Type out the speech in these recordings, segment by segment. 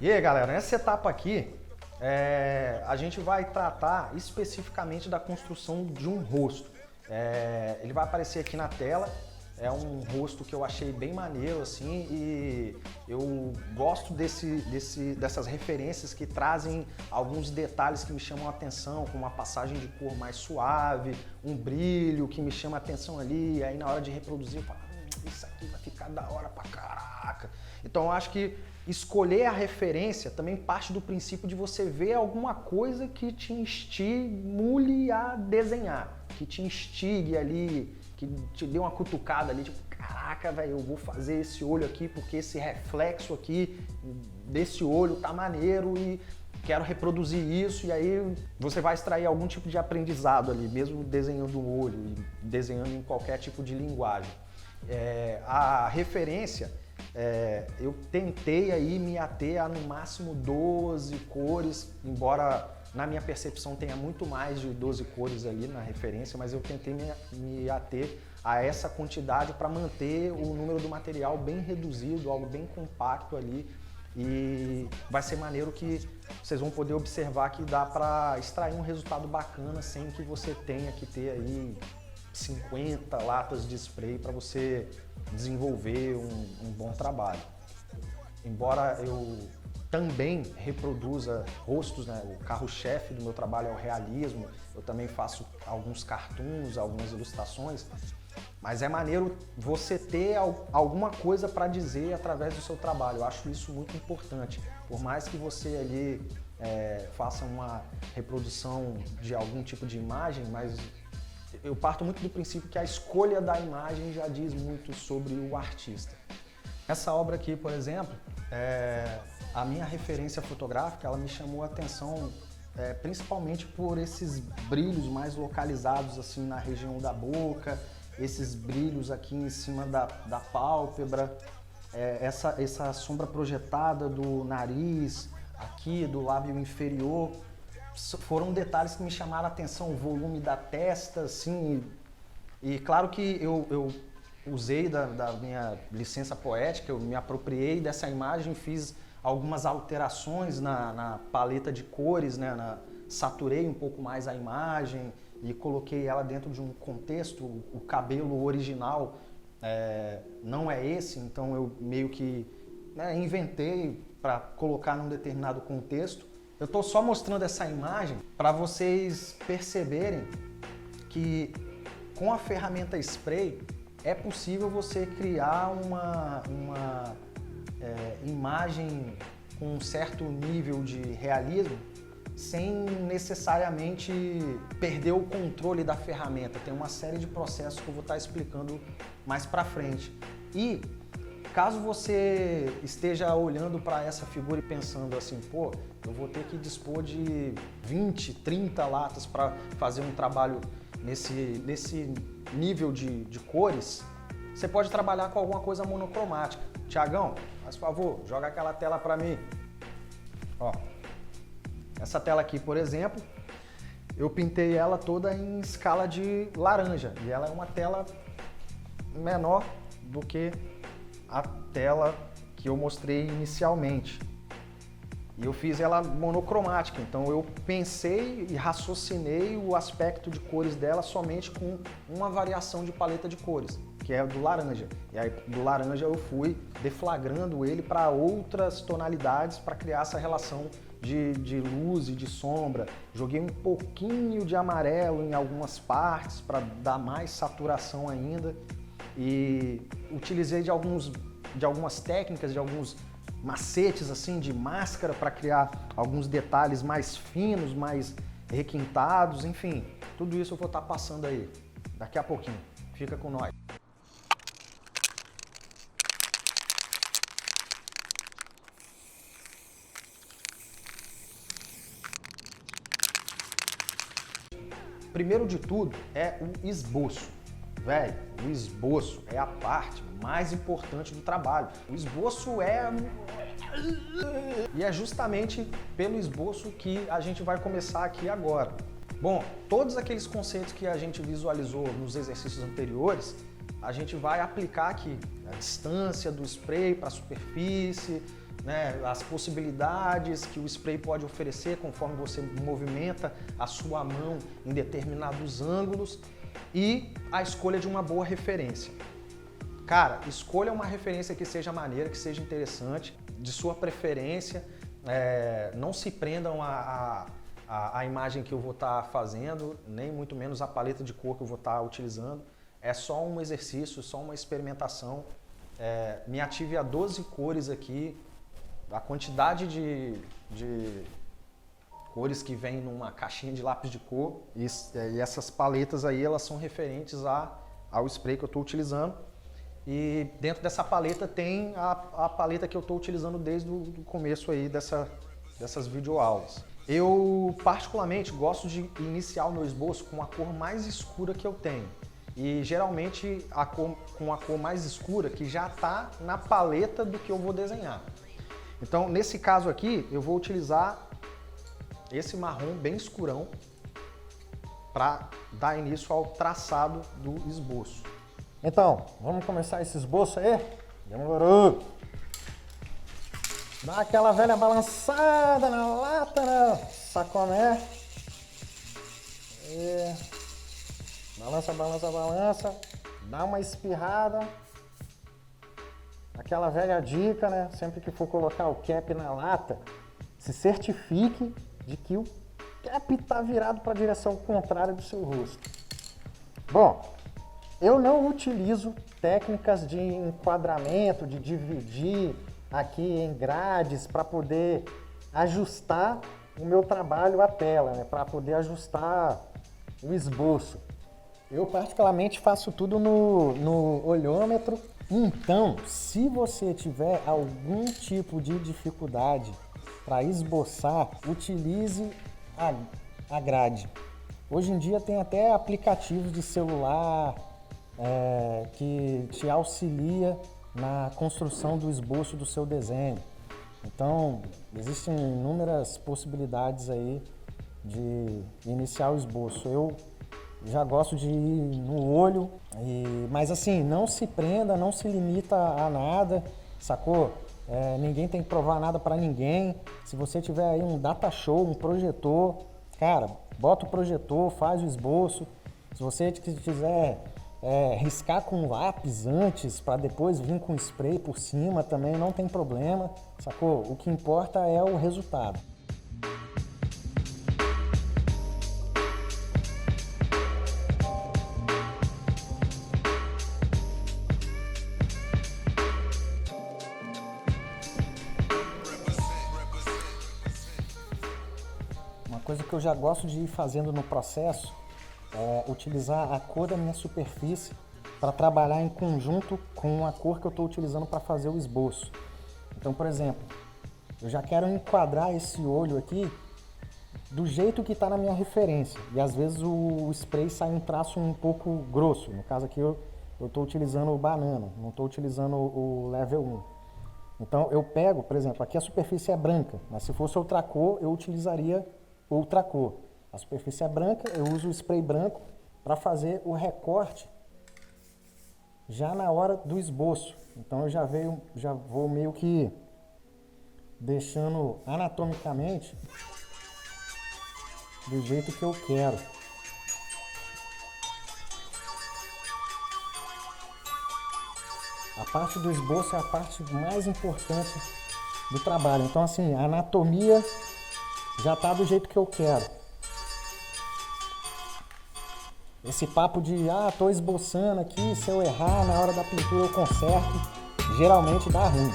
E aí, galera, nessa etapa aqui, a gente vai tratar especificamente da construção de um rosto. Ele vai aparecer aqui na tela, é um rosto que eu achei bem maneiro, assim, e eu gosto dessas referências que trazem alguns detalhes que me chamam a atenção, como uma passagem de cor mais suave, um brilho que me chama a atenção ali, aí na hora de reproduzir eu falo, isso aqui vai ficar da hora pra caraca. Então eu acho que escolher a referência também parte do princípio de você ver alguma coisa que te estimule a desenhar, que te instigue ali, que te dê uma cutucada ali, tipo, caraca, velho, eu vou fazer esse olho aqui porque esse reflexo aqui desse olho tá maneiro e quero reproduzir isso, e aí você vai extrair algum tipo de aprendizado ali, mesmo desenhando um olho, desenhando em qualquer tipo de linguagem. A referência, eu tentei aí me ater a no máximo 12 cores, embora na minha percepção tenha muito mais de 12 cores ali na referência, mas eu tentei me ater a essa quantidade para manter o número do material bem reduzido, algo bem compacto ali, e vai ser maneiro que vocês vão poder observar que dá para extrair um resultado bacana sem que você tenha que ter aí 50 latas de spray para você desenvolver um bom trabalho. Embora eu também reproduza rostos, né? O carro-chefe do meu trabalho é o realismo, eu também faço alguns cartoons, algumas ilustrações, mas é maneiro você ter alguma coisa para dizer através do seu trabalho, eu acho isso muito importante. Por mais que você ali faça uma reprodução de algum tipo de imagem, mas eu parto muito do princípio que a escolha da imagem já diz muito sobre o artista. Essa obra aqui, por exemplo, a minha referência fotográfica, ela me chamou a atenção principalmente por esses brilhos mais localizados assim na região da boca, esses brilhos aqui em cima da pálpebra, essa sombra projetada do nariz, aqui do lábio inferior. Foram detalhes que me chamaram a atenção, o volume da testa, assim, e claro que eu usei da minha licença poética, eu me apropriei dessa imagem, fiz algumas alterações na paleta de cores, né, saturei um pouco mais a imagem e coloquei ela dentro de um contexto. O cabelo original não é esse, então eu meio que inventei para colocar num determinado contexto. Eu estou só mostrando essa imagem para vocês perceberem que com a ferramenta spray é possível você criar uma imagem com um certo nível de realismo sem necessariamente perder o controle da ferramenta. Tem uma série de processos que eu vou estar explicando mais para frente. E caso você esteja olhando para essa figura e pensando assim, pô, eu vou ter que dispor de 20, 30 latas para fazer um trabalho nesse nível de cores, você pode trabalhar com alguma coisa monocromática. Tiagão, faz favor, joga aquela tela para mim. Ó, essa tela aqui, por exemplo, eu pintei ela toda em escala de laranja e ela é uma tela menor do que a tela que eu mostrei inicialmente. E eu fiz ela monocromática, então eu pensei e raciocinei o aspecto de cores dela somente com uma variação de paleta de cores, que é do laranja. E aí do laranja eu fui deflagrando ele para outras tonalidades para criar essa relação de luz e de sombra. Joguei um pouquinho de amarelo em algumas partes para dar mais saturação ainda. E utilizei de algumas técnicas, de alguns macetes assim de máscara para criar alguns detalhes mais finos, mais requintados, enfim, tudo isso eu vou estar passando aí daqui a pouquinho. Fica com nós. Primeiro de tudo é o esboço. Velho, o esboço é a parte mais importante do trabalho. O esboço E é justamente pelo esboço que a gente vai começar aqui agora. Bom, todos aqueles conceitos que a gente visualizou nos exercícios anteriores, a gente vai aplicar aqui. a distância do spray para a superfície, né, as possibilidades que o spray pode oferecer conforme você movimenta a sua mão em determinados ângulos e a escolha de uma boa referência. Cara, escolha uma referência que seja maneira, que seja interessante, de sua preferência. Não se prendam à imagem que eu vou estar fazendo, nem muito menos a paleta de cor que eu vou estar utilizando. É só um exercício, só uma experimentação. Me ative a 12 cores aqui, a quantidade de cores que vem numa caixinha de lápis de cor. E essas paletas aí, elas são referentes ao spray que eu estou utilizando. E dentro dessa paleta tem a paleta que eu estou utilizando desde o começo aí dessas videoaulas. Eu particularmente gosto de iniciar o meu esboço com a cor mais escura que eu tenho. E geralmente com a cor mais escura que já está na paleta do que eu vou desenhar. Então nesse caso aqui eu vou utilizar esse marrom bem escurão para dar início ao traçado do esboço. Então, vamos começar esse esboço aí? Demorou! Dá aquela velha balançada na lata, né? Saconé. Balança, balança, balança. Dá uma espirrada. Aquela velha dica, né? Sempre que for colocar o cap na lata, se certifique de que o cap está virado para a direção contrária do seu rosto. Bom, eu não utilizo técnicas de enquadramento, de dividir aqui em grades para poder ajustar o meu trabalho à tela, né? Para poder ajustar o esboço. Eu particularmente faço tudo no olhômetro. Então, se você tiver algum tipo de dificuldade para esboçar, utilize a grade. Hoje em dia tem até aplicativos de celular que te auxilia na construção do esboço do seu desenho. Então, existem inúmeras possibilidades aí de iniciar o esboço. Eu já gosto de ir no olho, mas assim, não se prenda, não se limita a nada, sacou? Ninguém tem que provar nada para ninguém. Se você tiver aí um data show, um projetor, cara, bota o projetor, faz o esboço. Se você quiser riscar com lápis antes para depois vir com spray por cima também não tem problema, sacou? O que importa é o resultado. Uma coisa que eu já gosto de ir fazendo no processo utilizar a cor da minha superfície para trabalhar em conjunto com a cor que eu estou utilizando para fazer o esboço. Então, por exemplo, eu já quero enquadrar esse olho aqui do jeito que está na minha referência. E às vezes o spray sai um traço um pouco grosso. No caso aqui eu estou utilizando o banana, não estou utilizando o level 1. Então eu pego, por exemplo, aqui a superfície é branca, mas se fosse outra cor eu utilizaria outra cor. A superfície é branca, eu uso o spray branco para fazer o recorte já na hora do esboço. Então eu já vou meio que deixando anatomicamente do jeito que eu quero. A parte do esboço é a parte mais importante do trabalho. Então assim, a anatomia já está do jeito que eu quero. Esse papo de, tô esboçando aqui, se eu errar na hora da pintura eu conserto, geralmente dá ruim.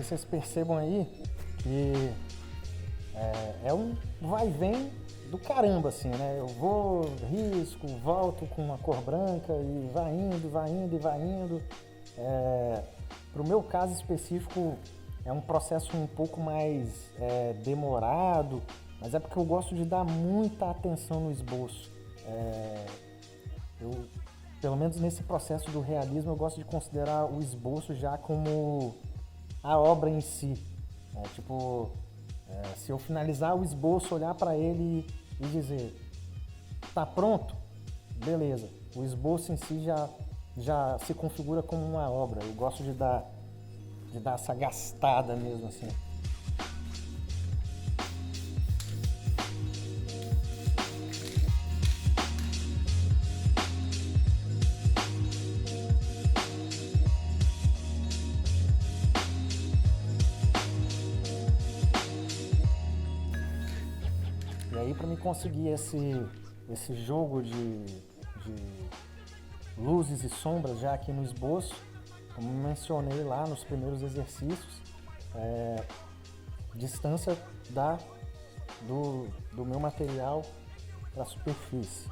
sei se vocês percebam aí que é um vai e vem do caramba, assim, né? Eu vou, risco, volto com uma cor branca e vai indo, vai indo e vai indo. Para o meu caso específico, é um processo um pouco mais demorado, mas é porque eu gosto de dar muita atenção no esboço. Pelo menos nesse processo do realismo, eu gosto de considerar o esboço já como a obra em si. Se eu finalizar o esboço, olhar para ele e dizer, tá pronto? Beleza. O esboço em si já se configura como uma obra. Eu gosto de dar essa gastada mesmo, assim. E aí, para me conseguir esse jogo de luzes e sombras já aqui no esboço, como mencionei lá nos primeiros exercícios, distância do meu material para a superfície.